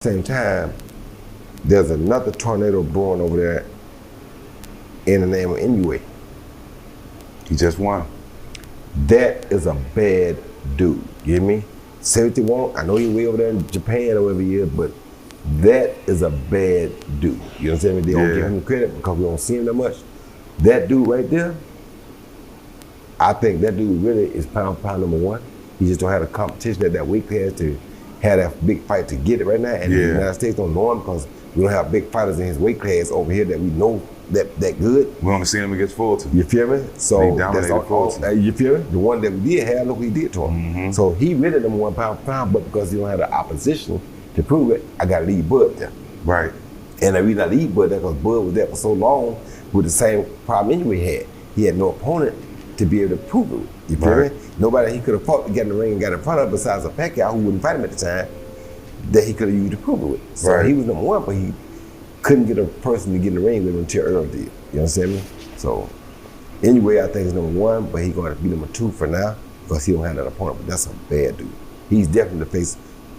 Same time, there's another tornado brewing over there in the name of Inoue. He just won. That is a bad dude. You hear me? Say what you want. I know he's way over there in Japan or whatever he is, but that is a bad dude. You understand me? They don't give him credit because we don't see him that much. That dude right there, I think that dude really is pound for pound number one. He just don't have the competition at that weight class to have that big fight to get it right now. And the United States don't know him because we don't have big fighters in his weight class over here that we know that good. We only seen him against Fulton. You feel me? So that's all, you feel me? The one that we did have, look what he did to him. So he really number one pound for pound, but because he don't have the opposition to prove it, I got to leave Bud there. Right. And the reason I leave Bud there because Bud was there for so long with the same problem Inoue had. He had no opponent to be able to prove it. You feel me? Nobody he could have fought to get in the ring and got in front of besides a Pacquiao who wouldn't fight him at the time that he could have used to prove it with. So he was number one, but he couldn't get a person to get in the ring with him until Earl did. You understand me? So anyway, I think he's number one, but he's going to be number two for now because he don't have that opponent. But that's a bad dude. He's definitely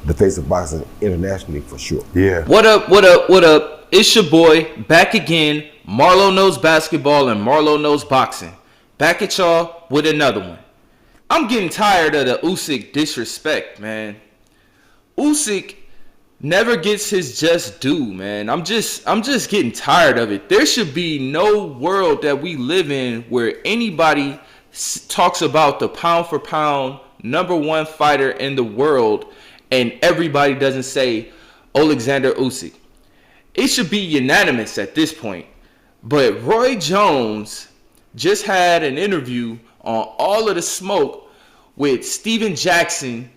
the face of boxing internationally for sure. Yeah. What up, what up, what up? It's your boy, back again. Marlo knows basketball and Marlo knows boxing. Back at y'all with another one. I'm getting tired of the Usyk disrespect, man. Usyk never gets his just due, man. I'm just getting tired of it. There should be no world that we live in where anybody talks about the pound for pound number one fighter in the world and everybody doesn't say Oleksandr Usyk. It should be unanimous at this point. But Roy Jones just had an interview on All of the Smoke with Steven Jackson,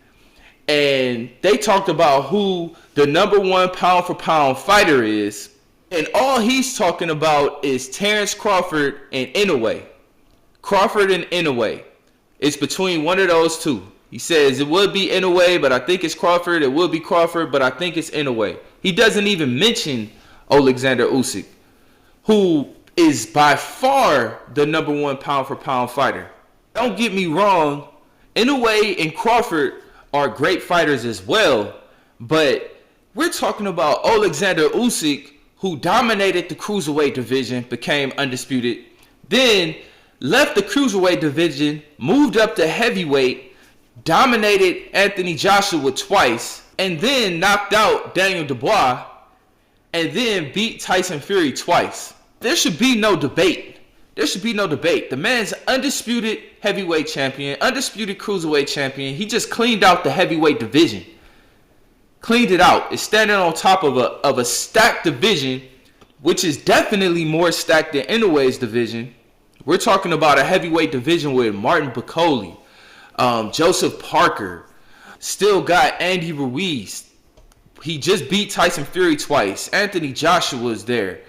and they talked about who the number one pound for pound fighter is, and all he's talking about is Terrence Crawford and Inoue. Crawford and Inoue. It's between one of those two. He says it would be Inoue, but I think it's Crawford. It would be Crawford, but I think it's Inoue. He doesn't even mention Oleksandr Usyk, who is by far the number one pound for pound fighter. Don't get me wrong, Inoue and Crawford are great fighters as well, but we're talking about Oleksandr Usyk, who dominated the cruiserweight division, became undisputed, then left the cruiserweight division, moved up to heavyweight, dominated Anthony Joshua twice, and then knocked out Daniel Dubois, and then beat Tyson Fury twice. There should be no debate. There should be no debate. The man's undisputed heavyweight champion, undisputed cruiserweight champion. He just cleaned out the heavyweight division. Cleaned it out. It's standing on top of a stacked division, which is definitely more stacked than Inoue's division. We're talking about a heavyweight division with Martin Bakole, Joseph Parker, still got Andy Ruiz. He just beat Tyson Fury twice. Anthony Joshua's there.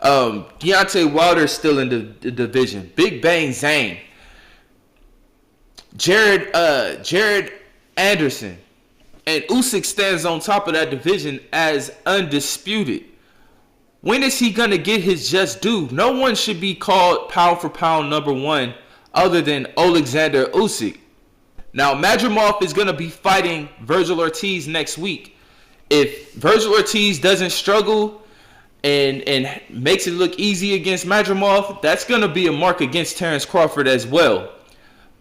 Deontay Wilder's still in the division. Big Bang Zane. Jared Anderson. And Usyk stands on top of that division as undisputed. When is he going to get his just due? No one should be called pound for pound number one other than Oleksandr Usyk. Now, Madrimov is going to be fighting Virgil Ortiz next week. If Virgil Ortiz doesn't struggle and makes it look easy against Madrimov, that's going to be a mark against Terrence Crawford as well.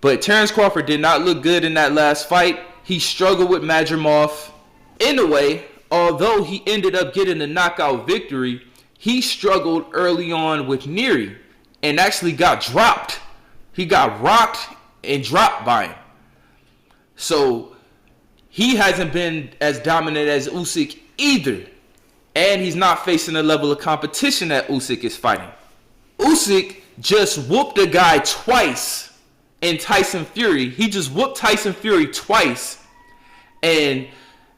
But Terrence Crawford did not look good in that last fight. He struggled with Madrimov. Anyway, although he ended up getting a knockout victory, he struggled early on with Neary and actually got dropped. He got rocked and dropped by him. So he hasn't been as dominant as Usyk either. And he's not facing the level of competition that Usyk is fighting. Usyk just whooped a guy twice in Tyson Fury. He just whooped Tyson Fury twice. And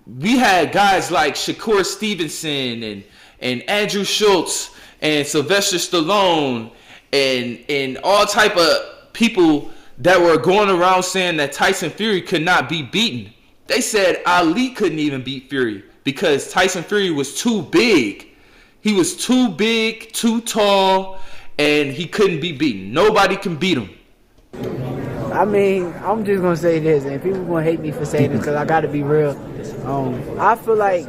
we had guys like Shakur Stevenson and Andrew Schultz and Sylvester Stallone and all type of people that were going around saying that Tyson Fury could not be beaten. They said Ali couldn't even beat Fury because Tyson Fury was too big. He was too big, too tall, and he couldn't be beaten. Nobody can beat him. I mean, I'm just going to say this, and people going to hate me for saying this because I got to be real. I feel like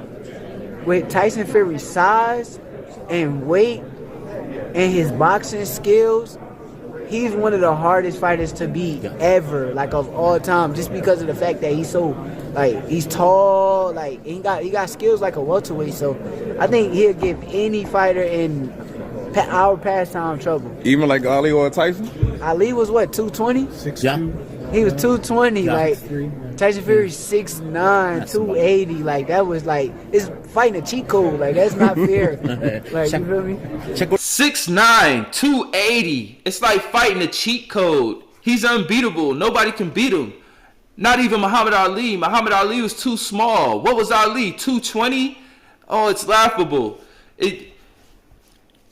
with Tyson Fury's size and weight and his boxing skills, he's one of the hardest fighters to beat ever, like of all time, just because of the fact that he's so, like, he's tall, like he got skills like a welterweight. So I think he'll give any fighter in our pastime trouble. Even like Ali or Tyson? Ali was what, 220? 6'2". He was 220, Yeah, like 6'3". Tyson Fury 6'9", 280, like that was like, it's fighting a cheat code, like that's not fair. Like, you feel me? 6'9", 280. It's like fighting a cheat code. He's unbeatable. Nobody can beat him. Not even Muhammad Ali. Muhammad Ali was too small. What was Ali? 220? Oh, it's laughable.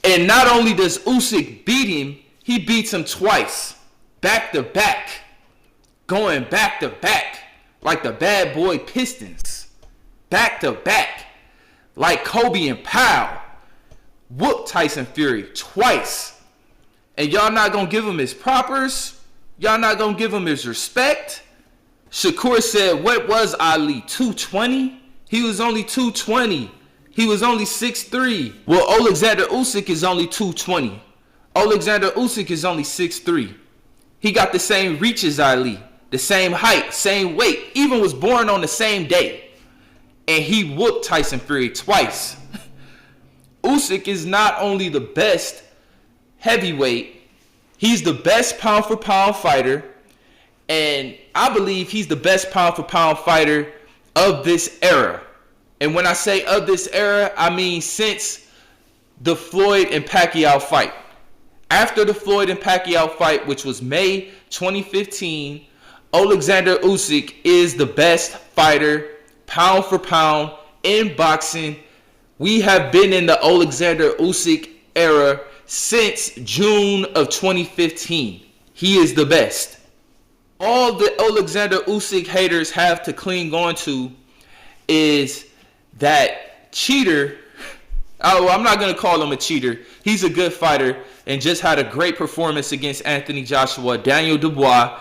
And not only does Usyk beat him, he beats him twice. Back to back. Going back to back. Like the bad boy Pistons. Back to back. Like Kobe and Powell. Whooped Tyson Fury twice. And y'all not gonna give him his propers? Y'all not gonna give him his respect? Shakur said, what was Ali, 220? He was only 220. He was only 6'3". Well, Oleksandr Usyk is only 220. Oleksandr Usyk is only 6'3". He got the same reach as Ali, the same height, same weight, even was born on the same day. And he whooped Tyson Fury twice. Usyk is not only the best heavyweight, he's the best pound for pound fighter. And I believe he's the best pound for pound fighter of this era. And when I say of this era, I mean since the Floyd and Pacquiao fight. After the Floyd and Pacquiao fight, which was May 2015, Oleksandr Usyk is the best fighter, pound for pound, in boxing. We have been in the Oleksandr Usyk era since June of 2015. He is the best. All the Oleksandr Usyk haters have to cling on to is that cheater. Oh, I'm not going to call him a cheater. He's a good fighter and just had a great performance against Anthony Joshua, Daniel Dubois.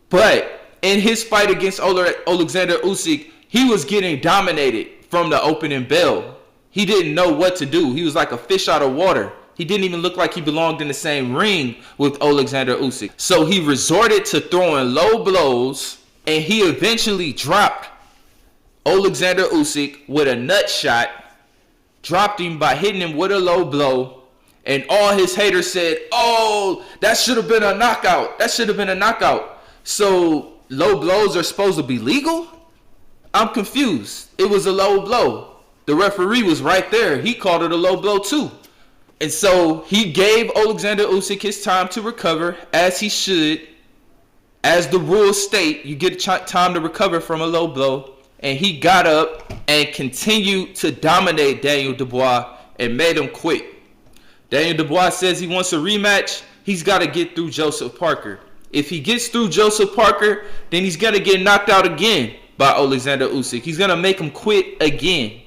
But in his fight against Oleksandr Usyk, he was getting dominated from the opening bell. He didn't know what to do. He was like a fish out of water. He didn't even look like he belonged in the same ring with Oleksandr Usyk. So he resorted to throwing low blows, and he eventually dropped Oleksandr Usyk with a nut shot, dropped him by hitting him with a low blow, and all his haters said, oh, that should have been a knockout. That should have been a knockout. So low blows are supposed to be legal? I'm confused. It was a low blow. The referee was right there. He called it a low blow too. And so he gave Oleksandr Usyk his time to recover, as he should. As the rules state, you get time to recover from a low blow. And he got up and continued to dominate Daniel Dubois and made him quit. Daniel Dubois says he wants a rematch. He's got to get through Joseph Parker. If he gets through Joseph Parker, then he's going to get knocked out again by Oleksandr Usyk. He's going to make him quit again.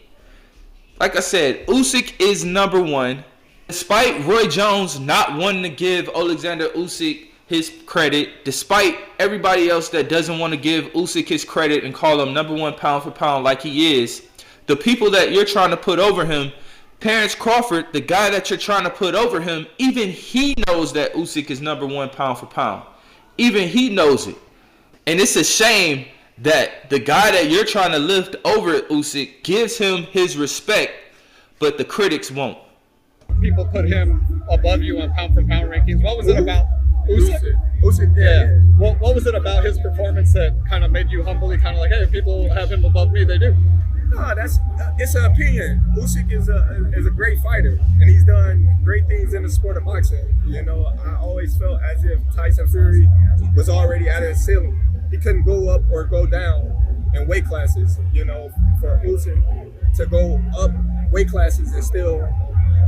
Like I said, Usyk is number one. Despite Roy Jones not wanting to give Oleksandr Usyk his credit, despite everybody else that doesn't want to give Usyk his credit and call him number one pound for pound like he is, the people that you're trying to put over him, Terrence Crawford, the guy that you're trying to put over him, even he knows that Usyk is number one pound for pound. Even he knows it. And it's a shame that the guy that you're trying to lift over Usyk gives him his respect, but the critics won't. People put him above you on pound for pound rankings. What was it about Usyk? Usyk, Yeah. What was it about his performance that kind of made you humbly kind of like, hey, if people have him above me, they do? No, it's an opinion. Usyk is a great fighter, and he's done great things in the sport of boxing. You know, I always felt as if Tyson Fury was already at his ceiling. He couldn't go up or go down in weight classes. You know, for Usyk to go up weight classes and still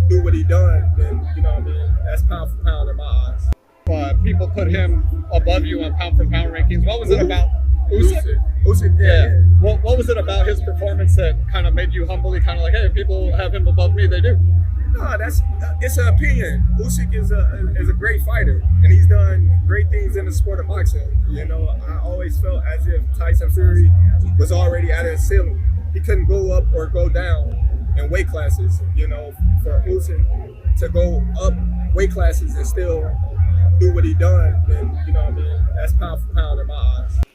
do what he done, then, you know what I mean, that's pound for pound in my eyes. People put him above you on pound for pound rankings. What was it about Usyk, yeah. What was it about his performance that kind of made you humbly kind of like, hey, if people have him above me, they do? No, it's an opinion. Usyk is a great fighter, and he's done great things in the sport of boxing. You know, I always felt as if Tyson Fury was already at his ceiling. he couldn't go up or go down in weight classes. You know, for Usyk to go up weight classes and still do what he done, then you know what I mean. That's pound for pound in my eyes.